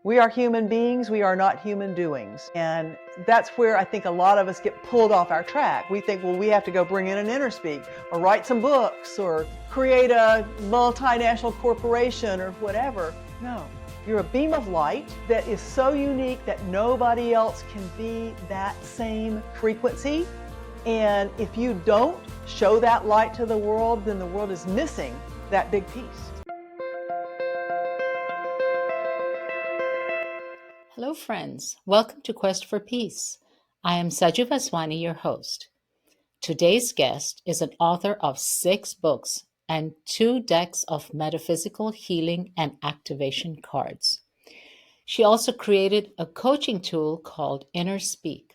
We are human beings, we are not human doings. And that's where I think a lot of us get pulled off our track. We think, well, we have to go bring in an inner speak or write some books or create a multinational corporation or whatever. No, you're a beam of light that is so unique that nobody else can be that same frequency. And if you don't show that light to the world, then the world is missing that big piece. Hello, friends. Welcome to Quest for Peace. I am Saju, your host. Today's guest is an author of 6 books and 2 decks of metaphysical healing and activation cards. She also created a coaching tool called Inner Speak.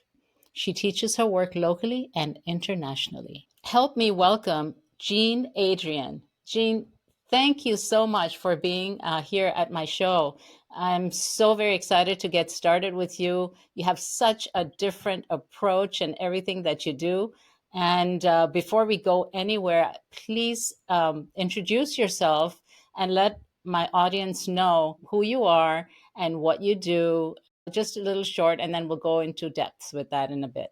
She teaches her work locally and internationally. Help me welcome Jean Adrienne. Jean, thank you so much for being here at my show. I'm so very excited to get started with you. You have such a different approach in everything that you do. And before we go anywhere, please introduce yourself and let my audience know who you are and what you do. Just a little short, and then we'll go into depths with that in a bit.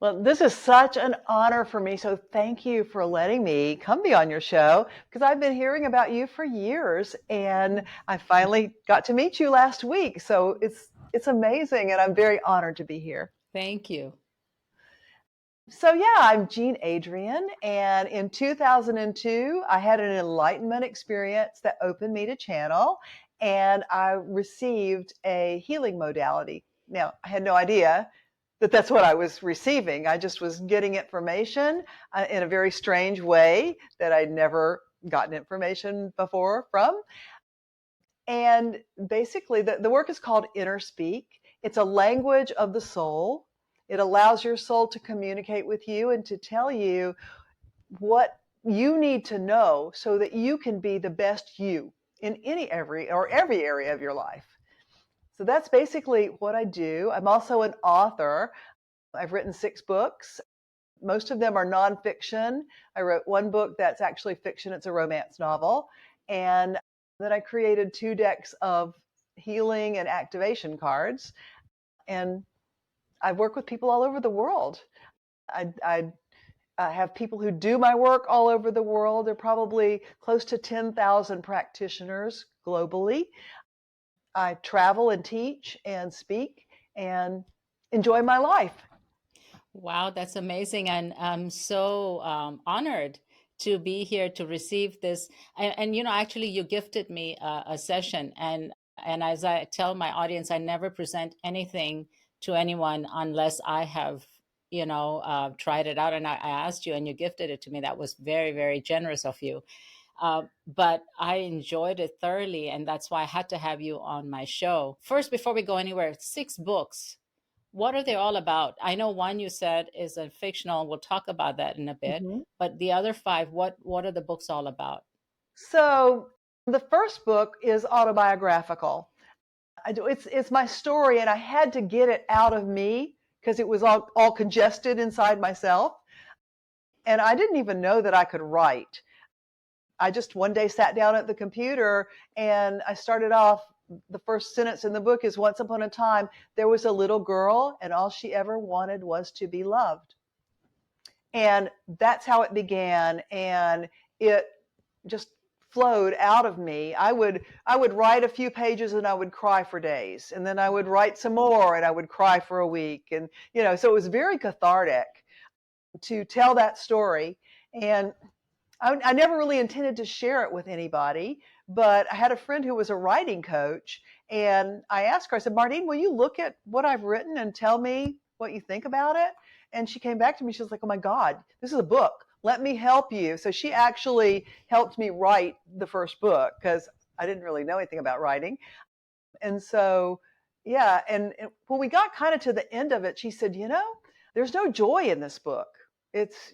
Well, this is such an honor for me. So thank you for letting me come be on your show because I've been hearing about you for years and I finally got to meet you last week. So it's amazing and I'm very honored to be here. Thank you. So yeah, I'm Jean Adrienne, and in 2002, I had an enlightenment experience that opened me to channel, and I received a healing modality. Now, I had no idea that that's what I was receiving. I just was getting information in a very strange way that I'd never gotten information before from. And basically, the work is called Inner Speak. It's a language of the soul. It allows your soul to communicate with you and to tell you what you need to know so that you can be the best you in every area of your life. So that's basically what I do. I'm also an author. I've written 6 books. Most of them are nonfiction. I wrote one book that's actually fiction. It's a romance novel. And then I created 2 decks of healing and activation cards. And I work with people all over the world. I have people who do my work all over the world. There are probably close to 10,000 practitioners globally. I travel and teach and speak and enjoy my life. Wow, that's amazing. And I'm so honored to be here to receive this. And actually, you gifted me a session. And as I tell my audience, I never present anything to anyone unless I have, tried it out. And I asked you and you gifted it to me. That was very, very generous of you. But I enjoyed it thoroughly. And that's why I had to have you on my show. First, before we go anywhere, 6 books. What are they all about? I know one you said is a fictional. We'll talk about that in a bit. Mm-hmm. But the other 5, what are the books all about? So the first book is autobiographical. It's my story, and I had to get it out of me because it was all congested inside myself. And I didn't even know that I could write. I just one day sat down at the computer and I started off. The first sentence in the book is, once upon a time, there was a little girl and all she ever wanted was to be loved. And that's how it began. And it just flowed out of me. I would write a few pages and I would cry for days. And then I would write some more and I would cry for a week. And, so it was very cathartic to tell that story. And I never really intended to share it with anybody, but I had a friend who was a writing coach, and I asked her, I said, Martine, will you look at what I've written and tell me what you think about it? And she came back to me, she was like, oh my God, this is a book. Let me help you. So she actually helped me write the first book because I didn't really know anything about writing. And so, yeah, and when we got kind of to the end of it, she said, there's no joy in this book.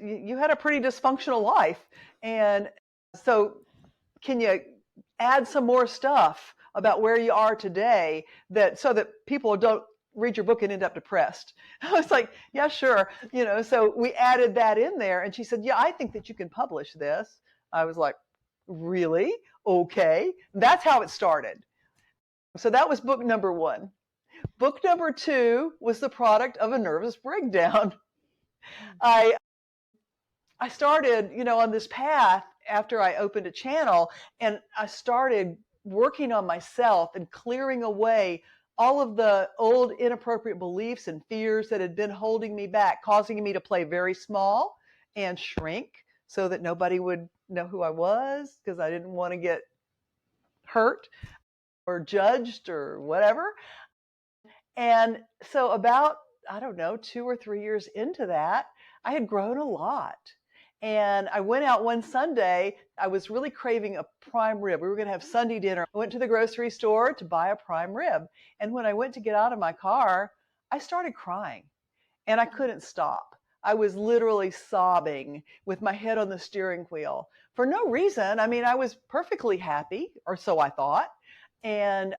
You had a pretty dysfunctional life. And so can you add some more stuff about where you are today so that people don't read your book and end up depressed? I was like, yeah, sure. So we added that in there. And she said, yeah, I think that you can publish this. I was like, really? Okay. That's how it started. So that was book number 1. Book number 2 was the product of a nervous breakdown. I started, on this path after I opened a channel, and I started working on myself and clearing away all of the old inappropriate beliefs and fears that had been holding me back, causing me to play very small and shrink so that nobody would know who I was, because I didn't want to get hurt or judged or whatever. And so about, I don't know, 2 or 3 years into that, I had grown a lot. And I went out one Sunday. I was really craving a prime rib. We were going to have Sunday dinner. I went to the grocery store to buy a prime rib. And when I went to get out of my car, I started crying and I couldn't stop. I was literally sobbing with my head on the steering wheel for no reason. I mean, I was perfectly happy, or so I thought. And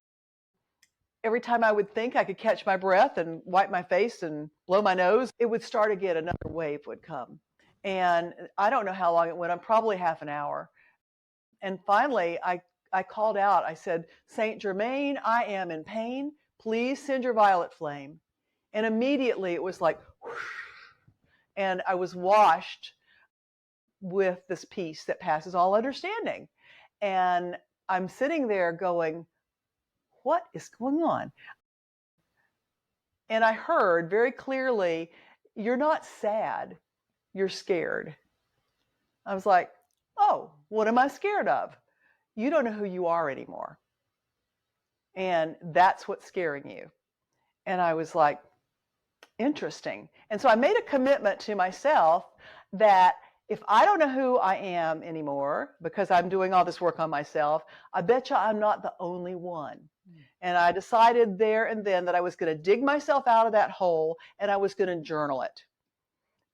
every time I would think I could catch my breath and wipe my face and blow my nose, it would start again. Another wave would come. And I don't know how long it went on, probably half an hour. And finally, I called out. I said, Saint Germain, I am in pain. Please send your violet flame. And immediately it was like, whoosh, and I was washed with this peace that passes all understanding. And I'm sitting there going, what is going on? And I heard very clearly, you're not sad, you're scared. I was like, oh, what am I scared of? You don't know who you are anymore. And that's what's scaring you. And I was like, interesting. And so I made a commitment to myself that if I don't know who I am anymore, because I'm doing all this work on myself, I bet you I'm not the only one. And I decided there and then that I was going to dig myself out of that hole and I was going to journal it.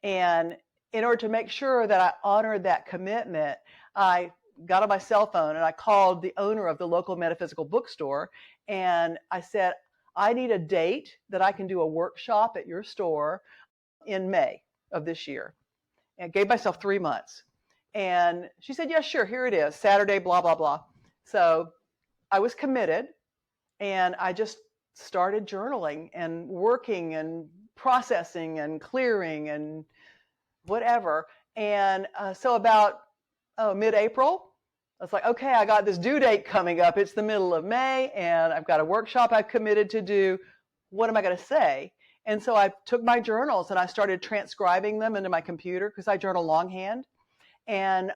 And in order to make sure that I honored that commitment, I got on my cell phone and I called the owner of the local metaphysical bookstore. And I said, I need a date that I can do a workshop at your store in May of this year. And gave myself 3 months. And she said, yeah, sure, here it is, Saturday, blah, blah, blah. So I was committed and I just started journaling and working and processing and clearing and whatever. And so about mid-April, I was like, okay, I got this due date coming up. It's the middle of May and I've got a workshop I've committed to do. What am I going to say? And so I took my journals and I started transcribing them into my computer because I journal longhand. And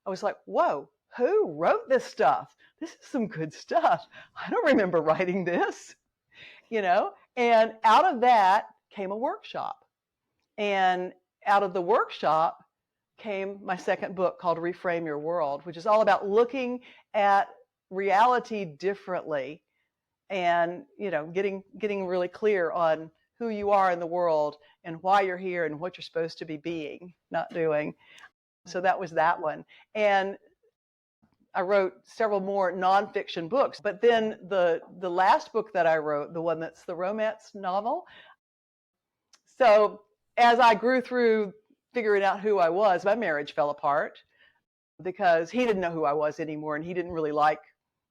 I was like, whoa, who wrote this stuff? This is some good stuff. I don't remember writing this, and out of that came a workshop. And out of the workshop came my second book called Reframe Your World, which is all about looking at reality differently and, getting really clear on who you are in the world and why you're here and what you're supposed to be being, not doing. So that was that one. And I wrote several more nonfiction books, but then the last book that I wrote, the one that's the romance novel. So as I grew through figuring out who I was, my marriage fell apart because he didn't know who I was anymore, and he didn't really like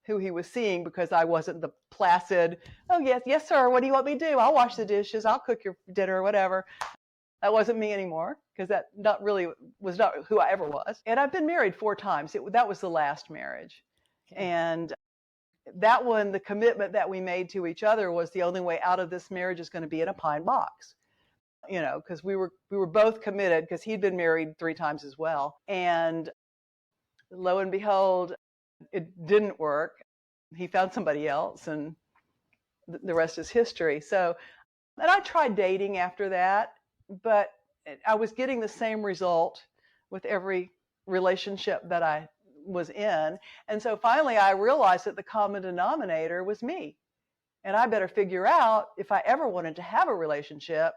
who he was seeing because I wasn't the placid, oh yes sir, what do you want me to do? I'll wash the dishes, I'll cook your dinner, whatever. That wasn't me anymore, because that was not who I ever was. And I've been married 4 times. That was the last marriage. Okay. And that one, the commitment that we made to each other was the only way out of this marriage is going to be in a pine box. Because we were both committed, because he'd been married 3 times as well. And lo and behold, it didn't work. He found somebody else, and the rest is history. So, and I tried dating after that, but I was getting the same result with every relationship that I was in. And so finally I realized that the common denominator was me. And I better figure out, if I ever wanted to have a relationship,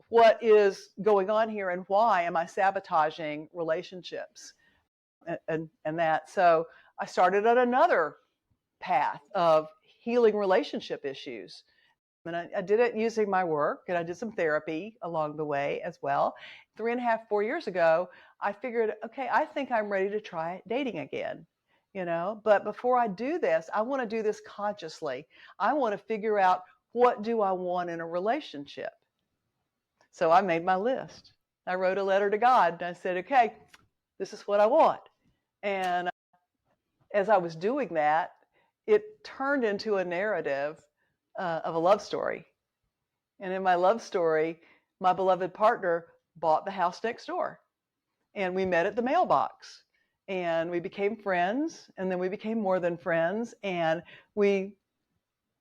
what is going on here and why am I sabotaging relationships and that. So I started on another path of healing relationship issues. And I did it using my work, and I did some therapy along the way as well. 3.5, 4 years ago, I figured, okay, I think I'm ready to try dating again. But before I do this, I want to do this consciously. I want to figure out, what do I want in a relationship? So I made my list. I wrote a letter to God and I said, okay, this is what I want. And as I was doing that, it turned into a narrative of a love story. And in my love story, my beloved partner bought the house next door. And we met at the mailbox. And we became friends. And then we became more than friends. And we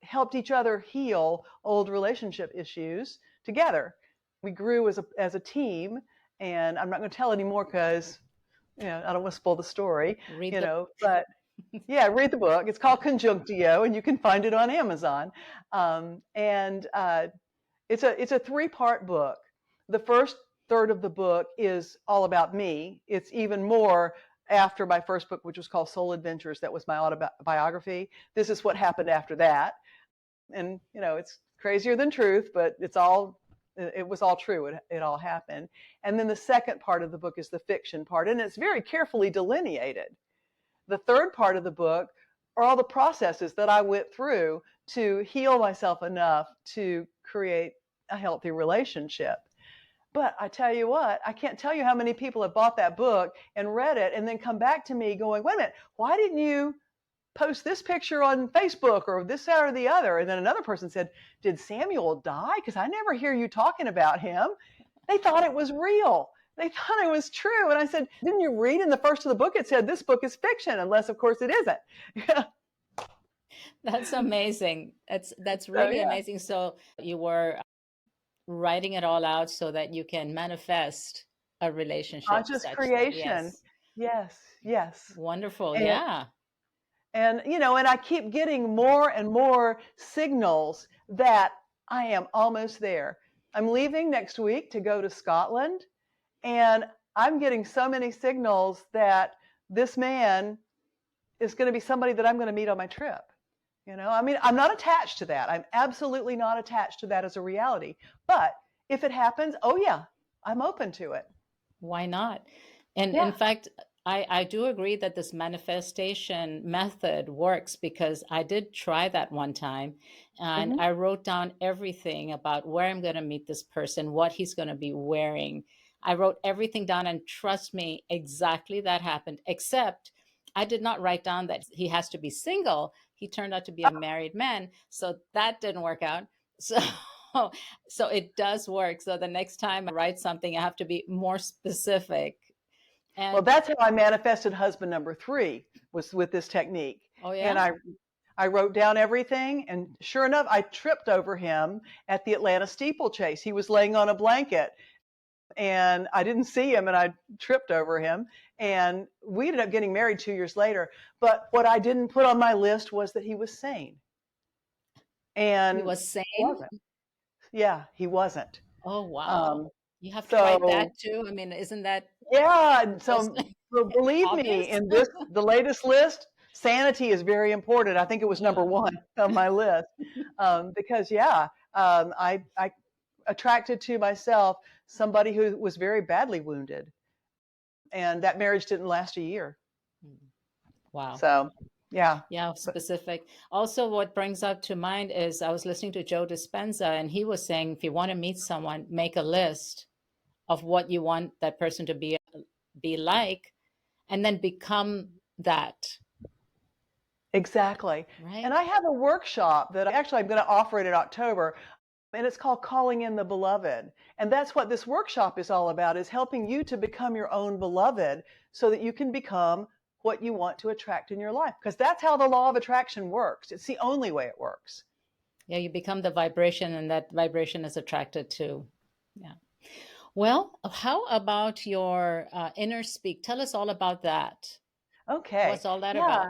helped each other heal old relationship issues together. We grew as a team. And I'm not going to tell anymore because I don't want to spoil the story, but yeah, read the book. It's called Conjunctio, and you can find it on Amazon. And it's a 3-part book. The first third of the book is all about me. It's even more after my first book, which was called Soul Adventures. That was my autobiography. This is what happened after that. And, it's crazier than truth, but it was all true. It all happened. And then the second part of the book is the fiction part, and it's very carefully delineated. The third part of the book are all the processes that I went through to heal myself enough to create a healthy relationship. But I tell you what, I can't tell you how many people have bought that book and read it and then come back to me going, wait a minute, why didn't you post this picture on Facebook or this, that, or the other? And then another person said, did Samuel die? Because I never hear you talking about him. They thought it was real. They thought it was true. And I said, didn't you read in the first of the book, it said this book is fiction, unless of course it isn't. That's amazing. That's really yeah. amazing. So you were writing it all out so that you can manifest a relationship. Conscious creation. Yes. Wonderful. And, yeah. And, and I keep getting more and more signals that I am almost there. I'm leaving next week to go to Scotland, and I'm getting so many signals that this man is going to be somebody that I'm going to meet on my trip. I'm not attached to that. I'm absolutely not attached to that as a reality. But if it happens, oh yeah, I'm open to it. Why not? And in fact, I do agree that this manifestation method works, because I did try that one time, and I wrote down everything about where I'm going to meet this person, what he's going to be wearing. I wrote everything down, and trust me, exactly that happened, except I did not write down that he has to be single. He turned out to be a married man. So that didn't work out. So it does work. So the next time I write something, I have to be more specific. And well, that's how I manifested husband number 3, was with this technique. Oh, yeah? And I wrote down everything, and sure enough, I tripped over him at the Atlanta steeplechase. He was laying on a blanket, and I didn't see him, and I tripped over him. And we ended up getting married 2 years later. But what I didn't put on my list was that he was sane. And he was sane? Yeah, he wasn't. Oh, wow. You have to write that too? I mean, isn't that... Yeah, so believe me, in the latest list, sanity is very important. I think it was number 1 on my list. Because, I attracted to myself somebody who was very badly wounded. And that marriage didn't last a year. Wow. So, yeah. Yeah, specific. Also, what brings up to mind is I was listening to Joe Dispenza, and he was saying, if you want to meet someone, make a list of what you want that person to be like, and then become that. Exactly. Right. And I have a workshop that I'm going to offer it in October, and it's called Calling in the Beloved. And that's what this workshop is all about, is helping you to become your own beloved so that you can become what you want to attract in your life. Because that's how the law of attraction works. It's the only way it works. Yeah, you become the vibration, and that vibration is attracted to. Yeah. Well, how about your inner speak? Tell us all about that. Okay. What's all that about?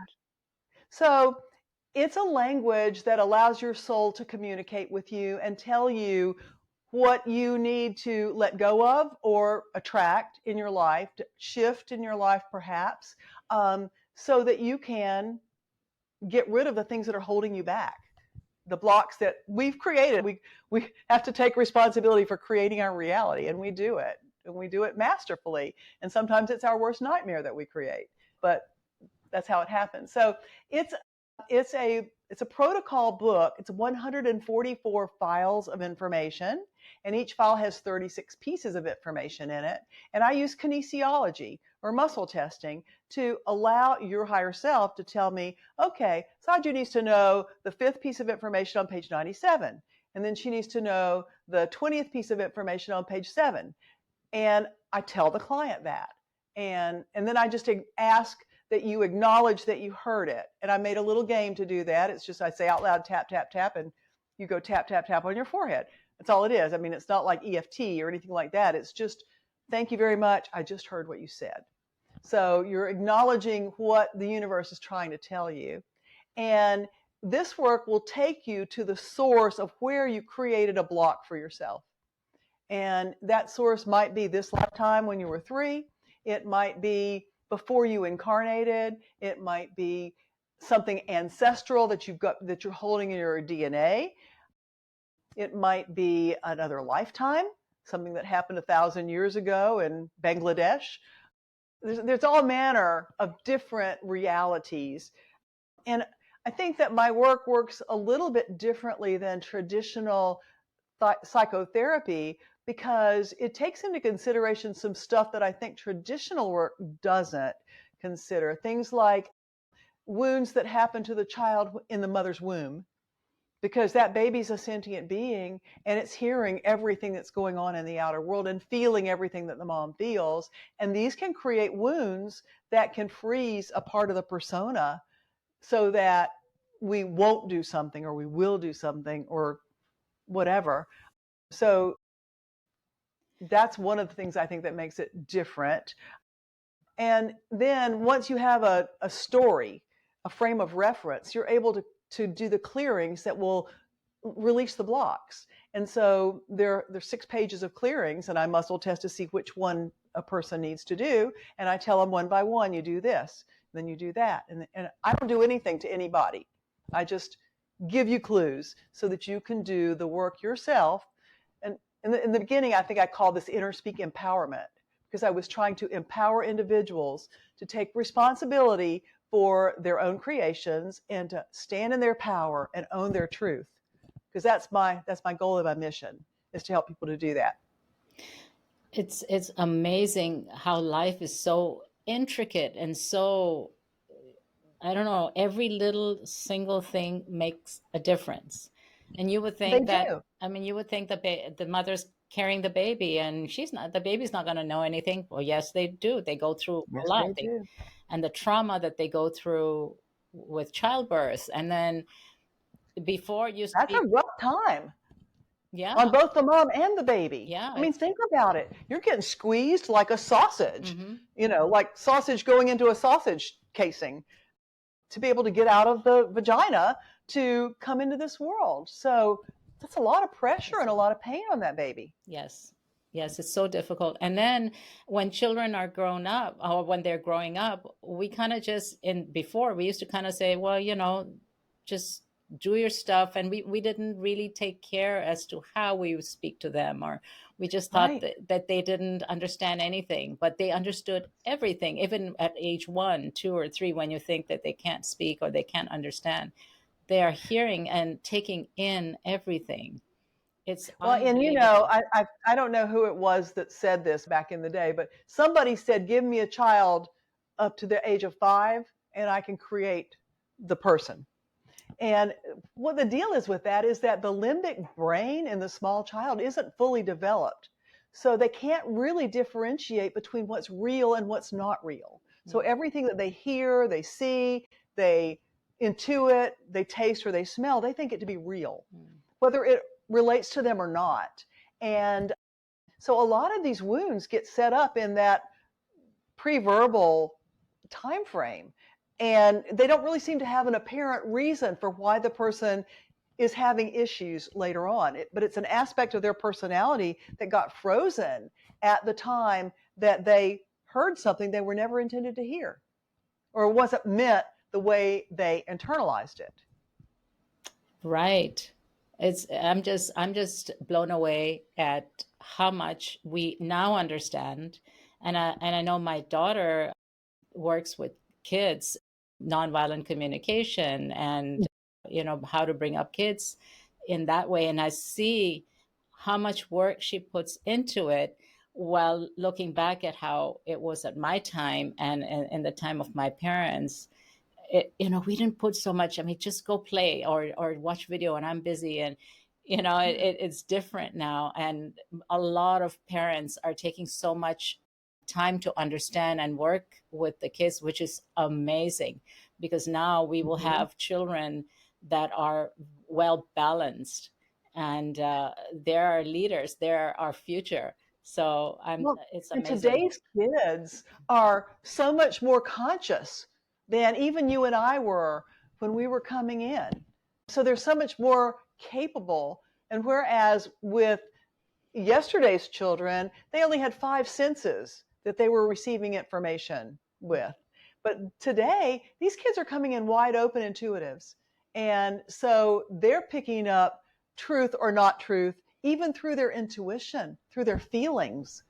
So it's a language that allows your soul to communicate with you and tell you what you need to let go of or attract in your life, to shift in your life perhaps, so that you can get rid of the things that are holding you back, the blocks that we've created. We have to take responsibility for creating our reality, and we do it. And we do it masterfully. And sometimes it's our worst nightmare that we create. But That's how it happens. So it's it's a protocol book. It's 144 files of information, and each file has 36 pieces of information in it. And I use kinesiology or muscle testing to allow your higher self to tell me, okay, Saju needs to know the fifth piece of information on page 97. And then she needs to know the 20th piece of information on page 7. And I tell the client that. And then I just ask that you acknowledge that you heard it. And I made a little game to do that. It's just I say out loud, tap, tap, tap, and you go tap, tap, tap on your forehead. That's all it is. I mean, it's not like EFT or anything like that. It's just, thank you very much. I just heard what you said. So you're acknowledging what the universe is trying to tell you. And this work will take you to the source of where you created a block for yourself. And that source might be this lifetime when you were 3. It might be before you incarnated. It might be something ancestral that you're holding in your DNA. It might be another lifetime, something that happened 1,000 years ago in Bangladesh. There's all manner of different realities. And I think that my work works a little bit differently than traditional psychotherapy, because it takes into consideration some stuff that I think traditional work doesn't consider. Things like wounds that happen to the child in the mother's womb, because that baby's a sentient being and it's hearing everything that's going on in the outer world and feeling everything that the mom feels. And these can create wounds that can freeze a part of the persona so that we won't do something or we will do something or whatever. So that's one of the things I think that makes it different. And then once you have a story, a frame of reference, you're able to do the clearings that will release the blocks. And so there's 6 pages of clearings, and I muscle test to see which one a person needs to do. And I tell them one by one, you do this, then you do that. And I don't do anything to anybody. I just give you clues so that you can do the work yourself. And in the beginning, I think I called this inner speak empowerment, because I was trying to empower individuals to take responsibility for their own creations and to stand in their power and own their truth. Because that's my goal of my mission, is to help people to do that. It's amazing how life is so intricate and so, I don't know, every little single thing makes a difference. And you would think They that, do. I mean, you would think that the mother's carrying the baby and the baby's not going to know anything. Well, yes, they do. They go through a Yes, lot. they do. And the trauma that they go through with childbirth. And then before it used to That's be, a rough time yeah, on both the mom and the baby. yeah, I mean, think about it. You're getting squeezed like a sausage, like sausage going into a sausage casing to be able to get out of the vagina to come into this world. So that's a lot of pressure and a lot of pain on that baby. Yes. Yes, it's so difficult. And then when children are grown up, or when they're growing up, we kind of before we used to kind of say, well, just do your stuff. And we didn't really take care as to how we would speak to them, or we just thought Right. that they didn't understand anything, but they understood everything, even at age 1, 2, or 3, when you think that they can't speak or they can't understand. They are hearing and taking in everything. It's Well, and unbelievable. I don't know who it was that said this back in the day, but somebody said, give me a child up to the age of 5 and I can create the person. And what the deal is with that is that the limbic brain in the small child isn't fully developed. So they can't really differentiate between what's real and what's not real. So everything that they hear, they see, they intuit, they taste, or they smell, they think it to be real, whether it relates to them or not. And so a lot of these wounds get set up in that pre-verbal time frame, and they don't really seem to have an apparent reason for why the person is having issues later on. But it's an aspect of their personality that got frozen at the time that they heard something they were never intended to hear, or wasn't meant the way they internalized it. Right. I'm just blown away at how much we now understand. And I know my daughter works with kids, nonviolent communication and how to bring up kids in that way. And I see how much work she puts into it, while looking back at how it was at my time and in the time of my parents. We didn't put so much. I mean, just go play or watch video, and I'm busy. And it's different now, and a lot of parents are taking so much time to understand and work with the kids, which is amazing, because now we will have children that are well balanced, and they're our leaders, they're our future. So it's and amazing. today's kids are so much more conscious than even you and I were when we were coming in. So they're so much more capable. And whereas with yesterday's children, they only had 5 senses that they were receiving information with. But today, these kids are coming in wide open intuitives. And so they're picking up truth or not truth, even through their intuition, through their feelings.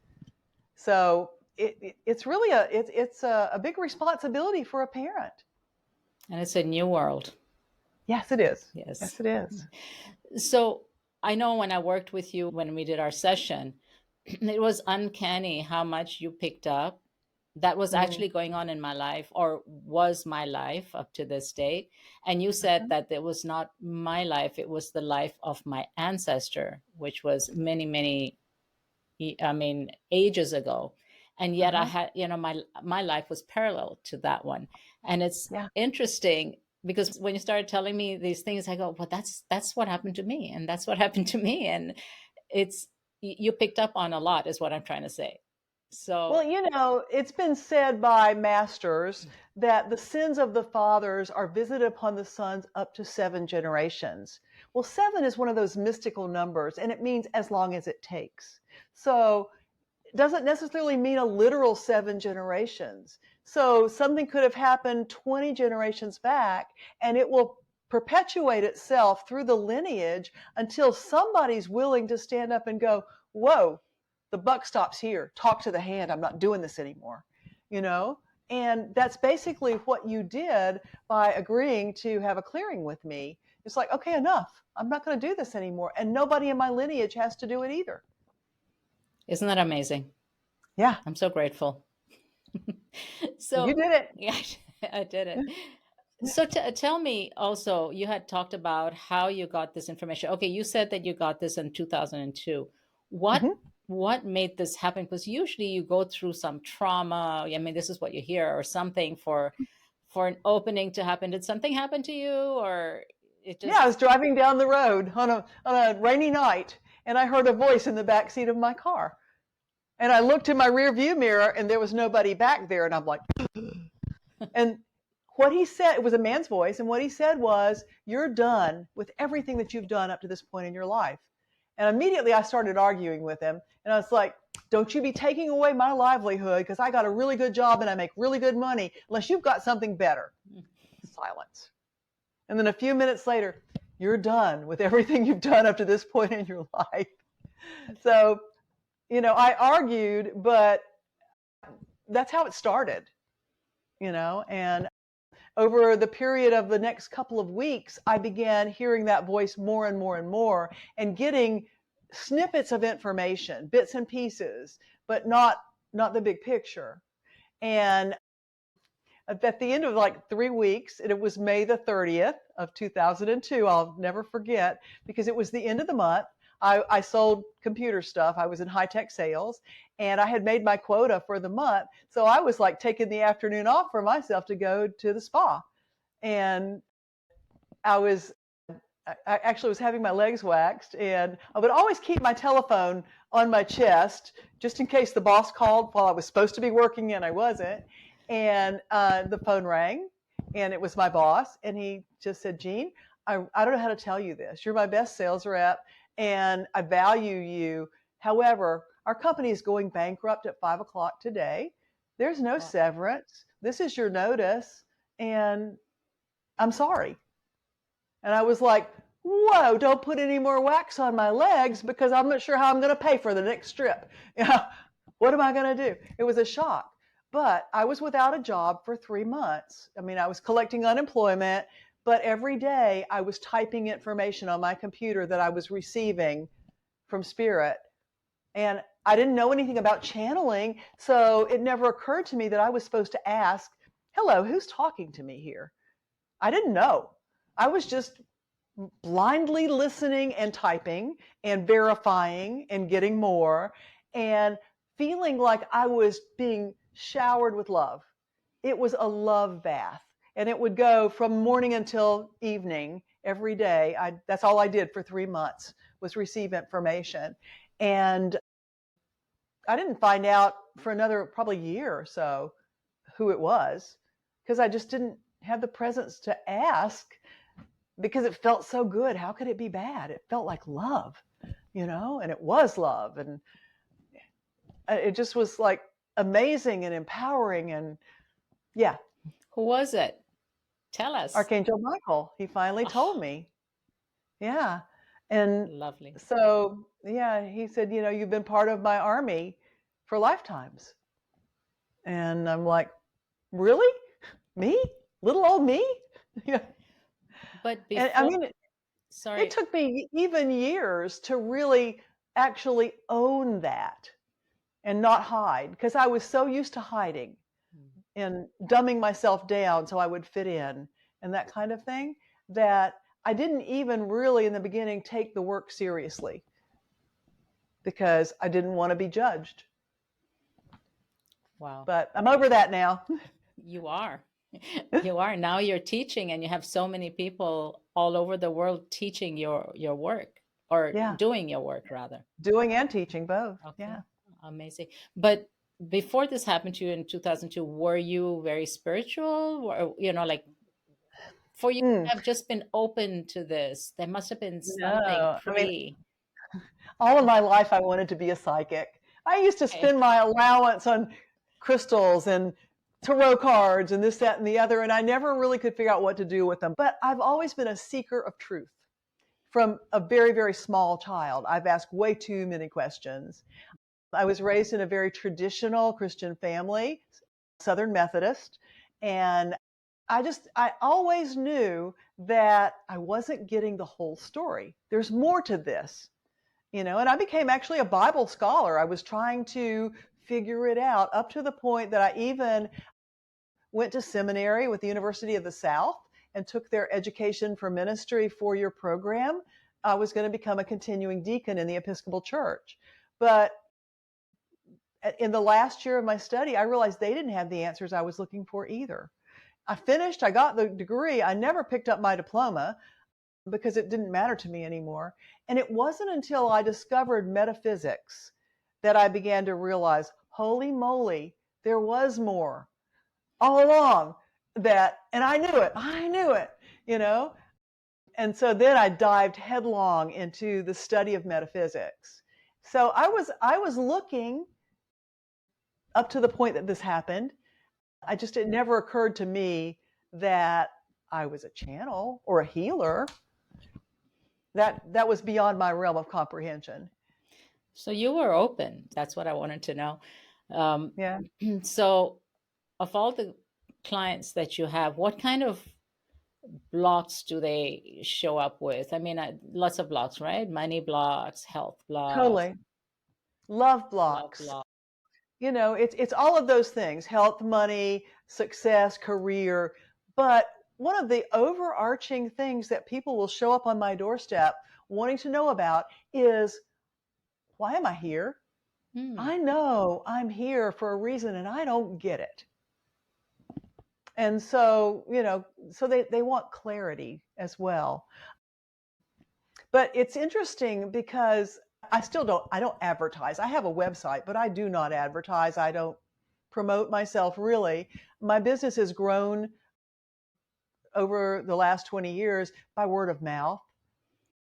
So it's really a big responsibility for a parent. And it's a new world. Yes, it is. Yes. Yes, it is. So I know when I worked with you, when we did our session, it was uncanny how much you picked up that was actually going on in my life, or was my life up to this date. And you said that it was not my life, it was the life of my ancestor, which was many, ages ago. And yet I had, my life was parallel to that one. And it's interesting, because when you started telling me these things, I go, well, that's what happened to me. And that's what happened to me. And you picked up on a lot, is what I'm trying to say. So, well, it's been said by masters that the sins of the fathers are visited upon the sons up to 7 generations. Well, 7 is one of those mystical numbers, and it means as long as it takes. So it doesn't necessarily mean a literal 7 generations. So something could have happened 20 generations back, and it will perpetuate itself through the lineage until somebody's willing to stand up and go, whoa, the buck stops here. Talk to the hand. I'm not doing this anymore, And that's basically what you did by agreeing to have a clearing with me. It's like, okay, enough. I'm not going to do this anymore. And nobody in my lineage has to do it either. Isn't that amazing? Yeah. I'm so grateful. So you did it. Yeah, I did it. So tell me also, you had talked about how you got this information. Okay, you said that you got this in 2002. What made this happen? Because usually you go through some trauma. I mean, this is what you hear, or something for an opening to happen. Did something happen to you, or it just? Yeah, I was driving down the road on a rainy night, and I heard a voice in the back seat of my car. And I looked in my rear view mirror, and there was nobody back there. And I'm like, and what he said, it was a man's voice. And what he said was, you're done with everything that you've done up to this point in your life. And immediately I started arguing with him. And I was like, don't you be taking away my livelihood, because I got a really good job and I make really good money, unless you've got something better. Silence. And then a few minutes later, you're done with everything you've done up to this point in your life. So, I argued, but that's how it started, and over the period of the next couple of weeks, I began hearing that voice more and more and more, and getting snippets of information, bits and pieces, but not the big picture. And at the end of like 3 weeks, and it was May the 30th of 2002, I'll never forget, because it was the end of the month. I sold computer stuff. I was in high-tech sales, and I had made my quota for the month. So I was like taking the afternoon off for myself to go to the spa. And I actually was having my legs waxed, and I would always keep my telephone on my chest just in case the boss called while I was supposed to be working and I wasn't. And the phone rang, and it was my boss, and he just said, Jean, I don't know how to tell you this. You're my best sales rep, and I value you. However, our company is going bankrupt at 5 o'clock today. There's no severance. This is your notice, and I'm sorry. And I was like, whoa, don't put any more wax on my legs, because I'm not sure how I'm going to pay for the next strip. What am I going to do? It was a shock. But I was without a job for 3 months. I mean, I was collecting unemployment, but every day I was typing information on my computer that I was receiving from Spirit. And I didn't know anything about channeling, so it never occurred to me that I was supposed to ask, hello, who's talking to me here? I didn't know. I was just blindly listening and typing and verifying and getting more and feeling like I was being showered with love. It was a love bath, and it would go from morning until evening every day. That's all I did for 3 months, was receive information. And I didn't find out for another probably year or so who it was, because I just didn't have the presence to ask, because it felt so good. How could it be bad? It felt like love, and it was love. And it just was like amazing and empowering. And yeah. Who was it? Tell us. Archangel Michael. He finally told me. Yeah. And Lovely. so, yeah, he said, you've been part of my army for lifetimes. And I'm like, really? Me? Little old me? Yeah. But before, And I mean, sorry, it took me even years to really actually own that and not hide, because I was so used to hiding and dumbing myself down so I would fit in and that kind of thing, that I didn't even really in the beginning take the work seriously, because I didn't want to be judged. Wow. But I'm over that now. You are. You are. Now you're teaching, and you have so many people all over the world teaching your work, or Yeah. doing your work rather. Doing and teaching both. Okay. Yeah. Amazing. But before this happened to you in 2002, were you very spiritual? Or, like, for you to have just been open to this, there must have been something No, I mean, pre. all of my life I wanted to be a psychic. I used to Okay. spend my allowance on crystals and tarot cards and this, that, and the other, and I never really could figure out what to do with them. But I've always been a seeker of truth. From a very, very small child, I've asked way too many questions. I was raised in a very traditional Christian family, Southern Methodist, and I always knew that I wasn't getting the whole story. There's more to this, and I became actually a Bible scholar. I was trying to figure it out, up to the point that I even went to seminary with the University of the South and took their Education for Ministry 4-year program. I was going to become a continuing deacon in the Episcopal Church. But in the last year of my study, I realized they didn't have the answers I was looking for either. I got the degree. I never picked up my diploma because it didn't matter to me anymore. And it wasn't until I discovered metaphysics that I began to realize, holy moly, there was more all along, and I knew it, And so then I dived headlong into the study of metaphysics. So I was looking up to the point that this happened. It never occurred to me that I was a channel or a healer. That was beyond my realm of comprehension. So you were open. That's what I wanted to know. Yeah. So, of all the clients that you have, what kind of blocks do they show up with? I mean, lots of blocks, right? Money blocks, health blocks, Totally. Love love blocks. blocks. It's all of those things: health, money, success, career. But one of the overarching things that people will show up on my doorstep wanting to know about is, why am I here? I know I'm here for a reason and I don't get it. And so, so they want clarity as well. But it's interesting because I don't advertise. I have a website, but I do not advertise. I don't promote myself really. My business has grown over the last 20 years by word of mouth,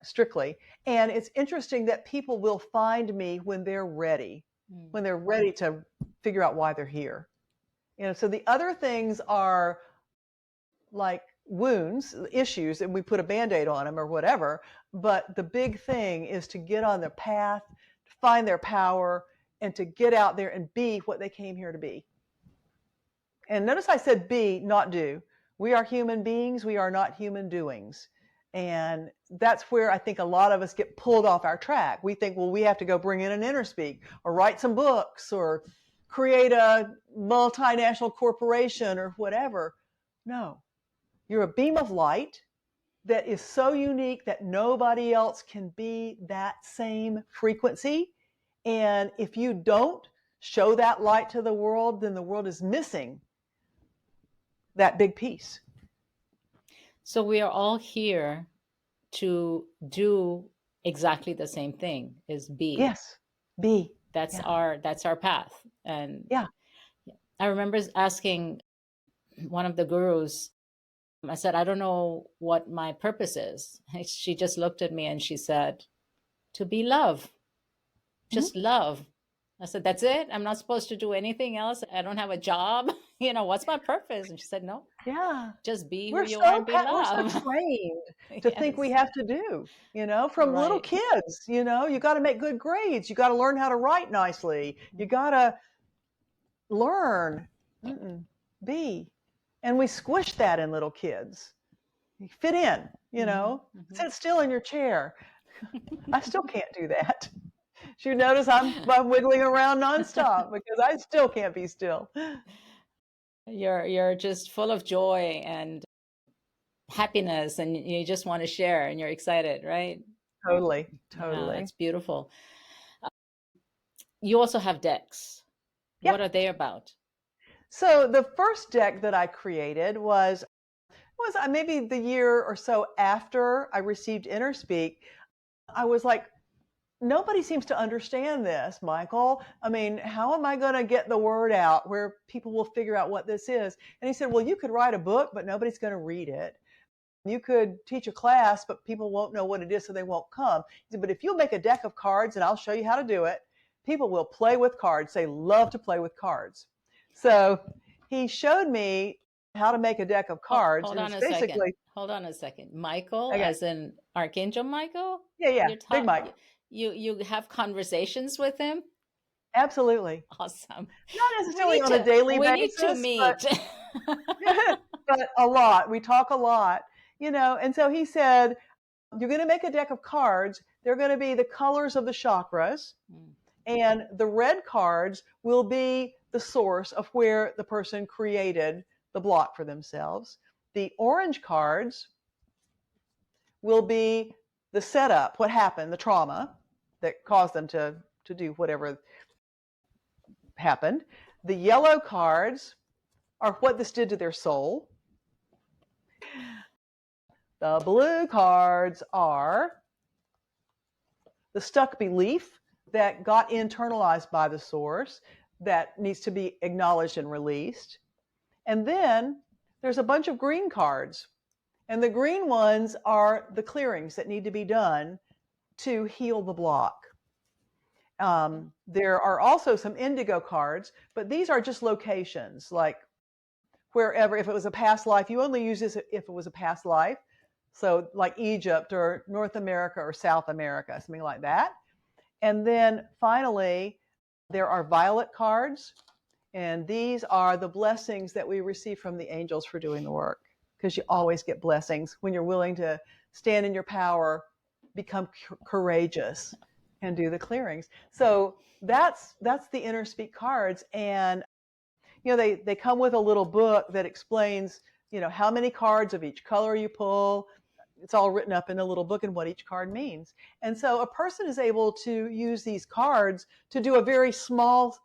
strictly. And it's interesting that people will find me when they're ready to figure out why they're here. So the other things are like wounds, issues, and we put a Band-Aid on them or whatever. But the big thing is to get on their path, to find their power, and to get out there and be what they came here to be. And notice I said be, not do. We are human beings. We are not human doings. And that's where I think a lot of us get pulled off our track. We think, well, we have to go bring in an inner speak or write some books or create a multinational corporation or whatever. No, you're a beam of light that is so unique that nobody else can be that same frequency. And if you don't show that light to the world, then the world is missing that big piece. So we are all here to do exactly the same thing, is be. Yes, be. That's Yeah. our path. And Yeah. I remember asking one of the gurus, I said, I don't know what my purpose is. She just looked at me and she said, to be love, just love. I said, that's it? I'm not supposed to do anything else? I don't have a job? What's my purpose? And she said, no, Yeah. just be who We're you are so and be we're so love. trained to think we Yes. have to do, from little Right. kids, you got to make good grades. You got to learn how to write nicely. You got to learn, be. And we squish that in little kids. You fit in, sit still in your chair. I still can't do that. You notice I'm wiggling around nonstop because I still can't be still. You're just full of joy and happiness, and you just want to share, and you're excited, right? Totally. Yeah, that's beautiful. You also have decks. Yeah. What are they about? So the first deck that I created was maybe the year or so after I received InnerSpeak. I was like, nobody seems to understand this, Michael. I mean, how am I going to get the word out where people will figure out what this is? And he said, well, you could write a book, but nobody's going to read it. You could teach a class, but people won't know what it is, so they won't come. He said, but if you'll make a deck of cards and I'll show you how to do it, people will play with cards. They love to play with cards. So he showed me how to make a deck of cards. Hold on a second. Michael, Okay. as in Archangel Michael? Yeah. Big Mike. You have conversations with him? Absolutely. Awesome. Not necessarily on a daily basis. We need to meet. But a lot. We talk a lot, and so he said, you're going to make a deck of cards. They're going to be the colors of the chakras. And the red cards will be the source of where the person created the block for themselves. The orange cards will be the setup, what happened, the trauma that caused them to do whatever happened. The yellow cards are what this did to their soul. The blue cards are the stuck belief that got internalized by the source that needs to be acknowledged and released. And then there's a bunch of green cards. And the green ones are the clearings that need to be done to heal the block. There are also some indigo cards, but these are just locations, like wherever. If it was a past life, you only use this if it was a past life. So like Egypt or North America or South America, something like that. And then finally, there are violet cards. And these are the blessings that we receive from the angels for doing the work. Because you always get blessings when you're willing to stand in your power, become courageous, and do the clearings. So that's the InnerSpeak cards. And they come with a little book that explains how many cards of each color you pull. It's all written up in a little book and what each card means. And so a person is able to use these cards to do a very small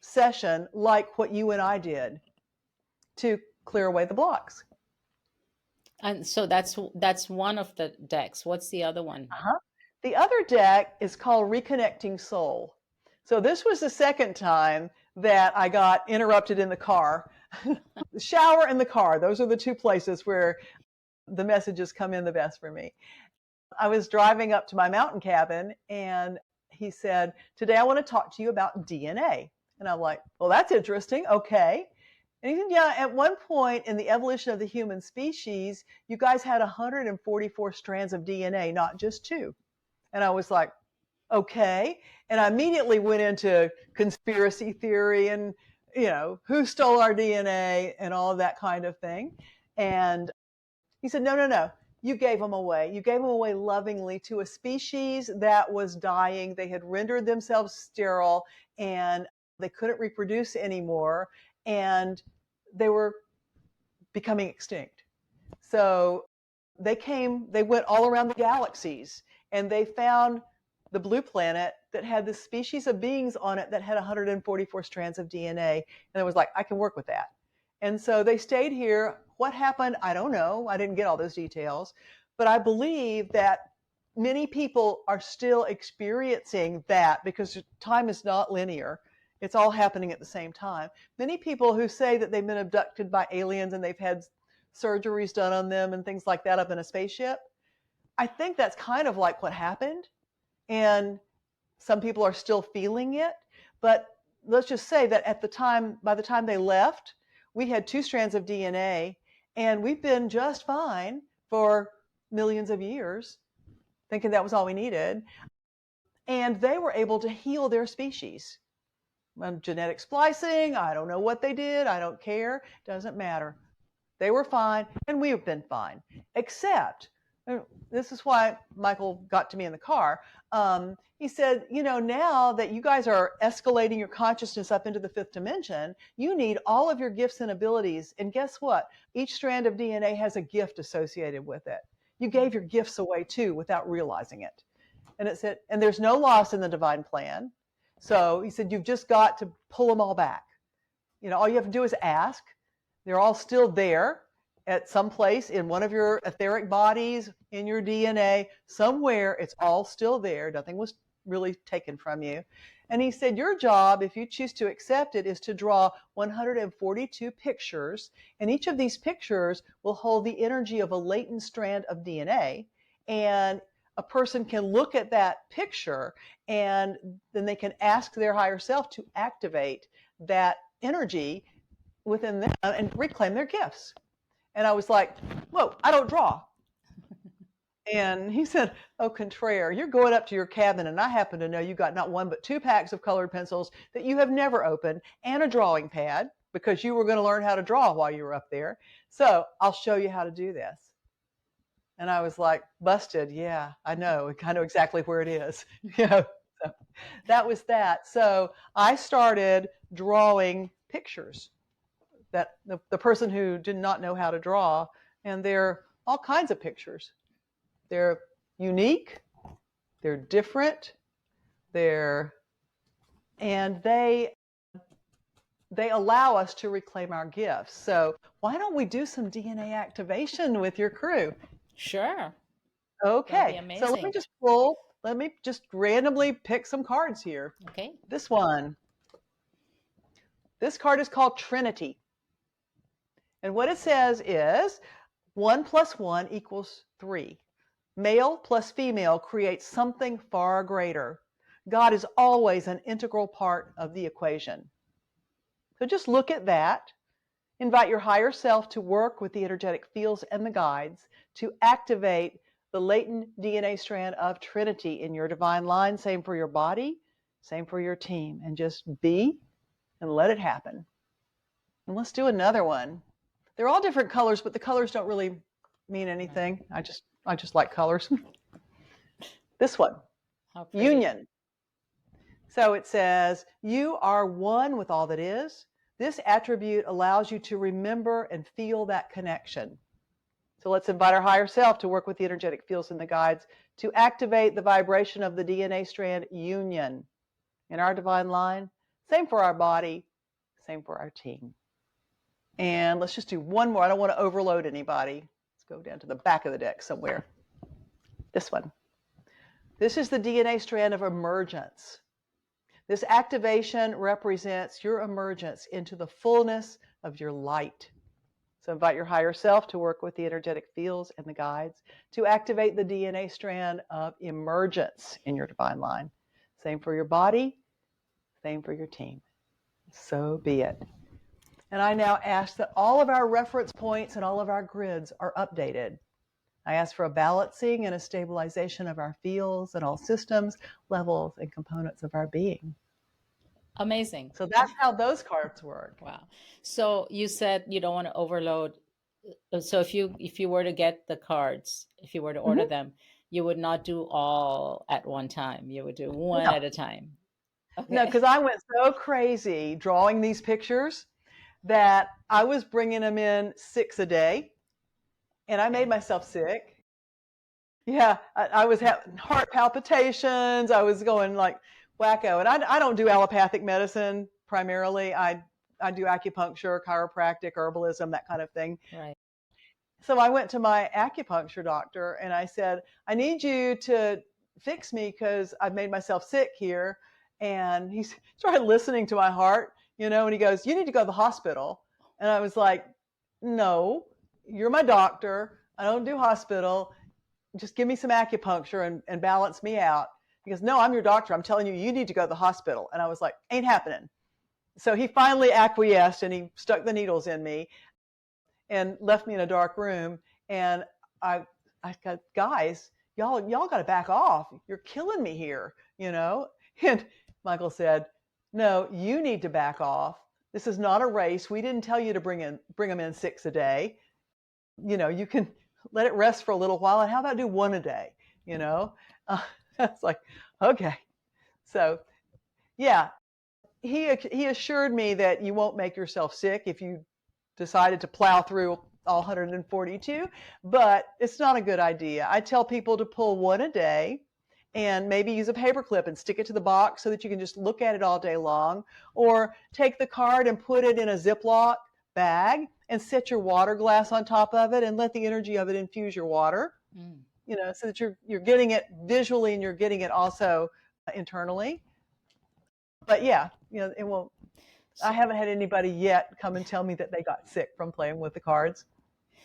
session like what you and I did to clear away the blocks. And so that's one of the decks. What's the other one? The other deck is called Reconnecting Soul. So this was the second time that I got interrupted in the car. The shower and the car, those are the two places where the messages come in the best for me. I was driving up to my mountain cabin and he said, today I want to talk to you about DNA. And I'm like, well, that's interesting. Okay. And he said, yeah, at one point in the evolution of the human species, you guys had 144 strands of DNA, not just 2. And I was like, okay. And I immediately went into conspiracy theory and who stole our DNA and all of that kind of thing. And he said, no, no, no. You gave them away. You gave them away lovingly to a species that was dying. They had rendered themselves sterile and they couldn't reproduce anymore. And they were becoming extinct. So they went all around the galaxies and they found the blue planet that had this species of beings on it that had 144 strands of DNA. And it was like, I can work with that. And so they stayed here. What happened? I don't know. I didn't get all those details. But I believe that many people are still experiencing that because time is not linear. It's all happening at the same time. Many people who say that they've been abducted by aliens and they've had surgeries done on them and things like that up in a spaceship, I think that's kind of like what happened. And some people are still feeling it. But let's just say that by the time they left, we had 2 strands of DNA and we've been just fine for millions of years, thinking that was all we needed. And they were able to heal their species. Genetic splicing, I don't know what they did. I don't care. Doesn't matter. They were fine and we've been fine. Except, this is why Michael got to me in the car. He said, now that you guys are escalating your consciousness up into the 5th dimension, you need all of your gifts and abilities. And guess what? Each strand of DNA has a gift associated with it. You gave your gifts away too without realizing it. And it said, and there's no loss in the divine plan. So he said, you've just got to pull them all back. All you have to do is ask. They're all still there at some place in one of your etheric bodies, in your DNA, somewhere. It's all still there. Nothing was really taken from you. And he said, your job, if you choose to accept it, is to draw 142 pictures. And each of these pictures will hold the energy of a latent strand of DNA. And a person can look at that picture and then they can ask their higher self to activate that energy within them and reclaim their gifts. And I was like, whoa, I don't draw. And he said, oh, contraire, you're going up to your cabin and I happen to know you got not 1 but 2 packs of colored pencils that you have never opened and a drawing pad because you were going to learn how to draw while you were up there. So I'll show you how to do this. And I was like, busted. Yeah, I know exactly where it is. So that was that. So I started drawing pictures that the person who did not know how to draw, and they're all kinds of pictures. They're unique, they're different, and they allow us to reclaim our gifts. So why don't we do some DNA activation with your crew? Sure. Okay, so let me just randomly pick some cards here. Okay. This card is called Trinity. And what it says is 1 + 1 = 3. Male plus female creates something far greater. God is always an integral part of the equation. So just look at that. Invite your higher self to work with the energetic fields and the guides to activate the latent DNA strand of Trinity in your divine line. Same for your body, same for your team. And just be and let it happen. And let's do another one. They're all different colors, but the colors don't really mean anything. I just like colors. This one, union. So it says, you are one with all that is. This attribute allows you to remember and feel that connection. So let's invite our higher self to work with the energetic fields and the guides to activate the vibration of the DNA strand union in our divine line. Same for our body, same for our team. And let's just do one more. I don't want to overload anybody. Let's go down to the back of the deck somewhere. This one. This is the DNA strand of emergence. This activation represents your emergence into the fullness of your light. So invite your higher self to work with the energetic fields and the guides to activate the DNA strand of emergence in your divine line. Same for your body, same for your team. So be it. And I now ask that all of our reference points and all of our grids are updated. I ask for a balancing and a stabilization of our fields and all systems, levels, and components of our being. Amazing. So that's how those cards work. Wow. So you said you don't want to overload. So if you were to get the cards, if you were to order Mhm. them, you would not do all at one time. You would do one No, at a time. no, Okay. because I went so crazy drawing these pictures that I was bringing them in 6 a day, and I made Okay. myself sick. Yeah, I was having heart palpitations. I was going like wacko. And I don't do allopathic medicine primarily. I do acupuncture, chiropractic, herbalism, that kind of thing. Right. So I went to my acupuncture doctor and I said, I need you to fix me because I've made myself sick here. And he started listening to my heart, and he goes, you need to go to the hospital. And I was like, no, you're my doctor. I don't do hospital. Just give me some acupuncture and balance me out. He goes, no, I'm your doctor. I'm telling you, you need to go to the hospital. And I was like, ain't happening. So he finally acquiesced and he stuck the needles in me and left me in a dark room. And I, I got, guys, y'all got to back off. You're killing me here. And Michael said, no, you need to back off. This is not a race. We didn't tell you to bring them in 6 a day. You can let it rest for a little while. And how about do 1 a day? You know, it's like, okay. So yeah, he assured me that you won't make yourself sick if you decided to plow through all 142, but it's not a good idea. I tell people to pull 1 a day and maybe use a paper clip and stick it to the box so that you can just look at it all day long, or take the card and put it in a Ziploc bag and set your water glass on top of it and let the energy of it infuse your water, Mm. so that you're getting it visually and you're getting it also internally. But yeah, it won't. I So, haven't had anybody yet come and tell me that they got sick from playing with the cards.